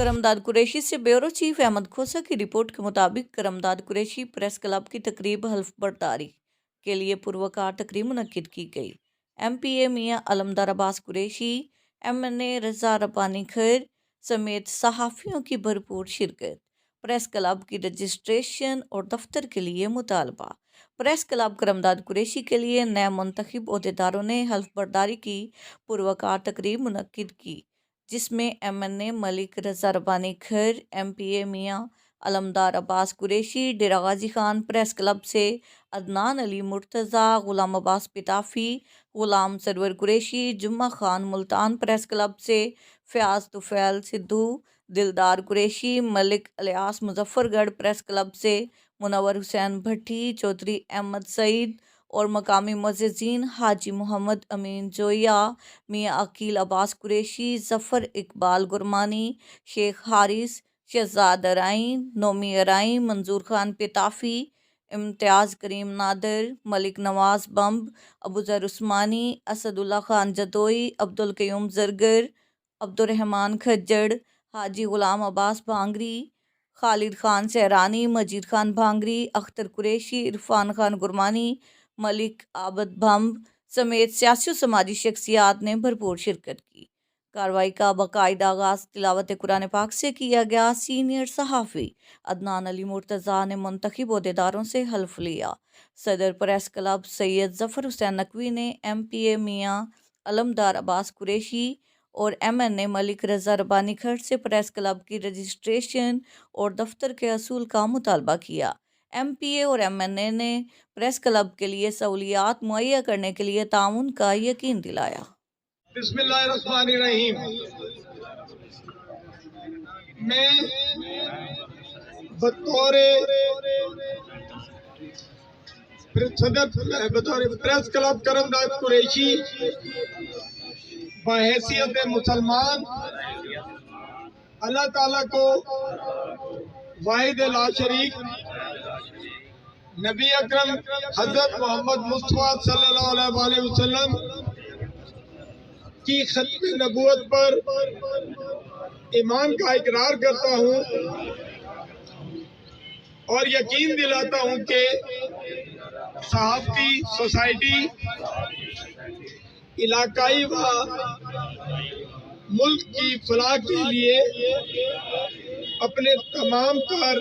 करमदाद कुरैशी से bureau chief Ahmad खोसा की report के मुताबिक करमदाद कुरैशी प्रेस क्लब की तकरीब हल्फ बर्दारी के लिए पुरवकार तकरीब मुनक्किद की गई। MPA मियां अलमदार अब्बास कुरैशी, MNA रज़ा रब्बानी खैर समेत सहाफ़ियों की भरपूर शिरकत। प्रेस क्लब की रजिस्ट्रेशन और दफ्तर के लिए मुतालबा। प्रेस क्लब करमदाद कुरैशी के लिए नए मुंतखब ओहदेदारों ने हल्फ बर्दारी की पुरवकार तकरीब मुनक्किद की, जिसमें MNA मलिक रज़ा रब्बानी खैर, MPA मियां अलमदार अब्बास कुरैशी डेरा गाजी खान प्रेस क्लब से अदनान अली मुर्तज़ा, गुलाम अब्बास पिताफ़ी, गुलाम सरवर कुरैशी, जुम्मा खान मुल्तान प्रेस क्लब से फ़याज़ तुफ़ैल सिद्धू, दिलदार Qureshi, Malik alias Muzaffargarh press club से मुनव्वर हुसैन भट्टी, चौधरी अहमद सईद और मकामी मुअज़्ज़िज़ीन हाजी मोहम्मद अमीन जोया, मियां अकील अब्बास कुरैशी, ज़फ़र इकबाल गुरमानी, शेख हारिस, शहजाद अराइन, नोमी अराइन, मंजूर खान पिताफ़ी, इम्तियाज़ करीम नादर, मलिक नवाज़ बम्ब, अबूज़र उस्मानी, असदुल्ला खान जदोई, अब्दुल क़य्यूम ज़रगर, अब्दुर्रहमान खज्जड़, हाजी गुलाम अब्बास भांगरी, खालिद खान सहरानी, मजीद खान भांगरी, अख्तर कुरैशी, इरफान खान गुरमानी, मलिक आबद भम्ब समेत सियासी और समाजी शख्सियात ने भरपूर शिरकत की। कार्रवाई का बाकायदा आगाज़ तिलावत कुरान पाक से किया गया। सीनियर सहाफ़ी अदनान अली मुर्तज़ा ने मुंतखब ओहदेदारों से हल्फ लिया। सदर प्रेस क्लब सैयद ज़फ़र हुसैन नकवी ने MPA मियां अलमदार अब्बास कुरैशी और MNA मलिक रज़ा रब्बानी खैर से प्रेस क्लब की रजिस्ट्रेशन और दफ्तर के असूल का मुतालबा किया। MPA और MNA ने प्रेस क्लब के लिए सहूलियात मुहैया करने के लिए ताउन का यकीन दिलाया। बिस्मिल्लाहिर्रहमानिर्रहीम। मैं बतौर प्रेस क्लब करमदाद कुरैशी बहैसियत मुसलमान अल्लाह ताला को वाहिद ला शरीक नबी अकरम हजरत मोहम्मद मुस्तफा सल्लल्लाहु अलैहि वसल्लम की खत्म नबूवत पर ईमान का इकरार करता हूँ और यकीन दिलाता हूँ कि सहाफ़ती सोसाइटी इलाकाई व मुल्क की फलाह के लिए अपने तमाम तर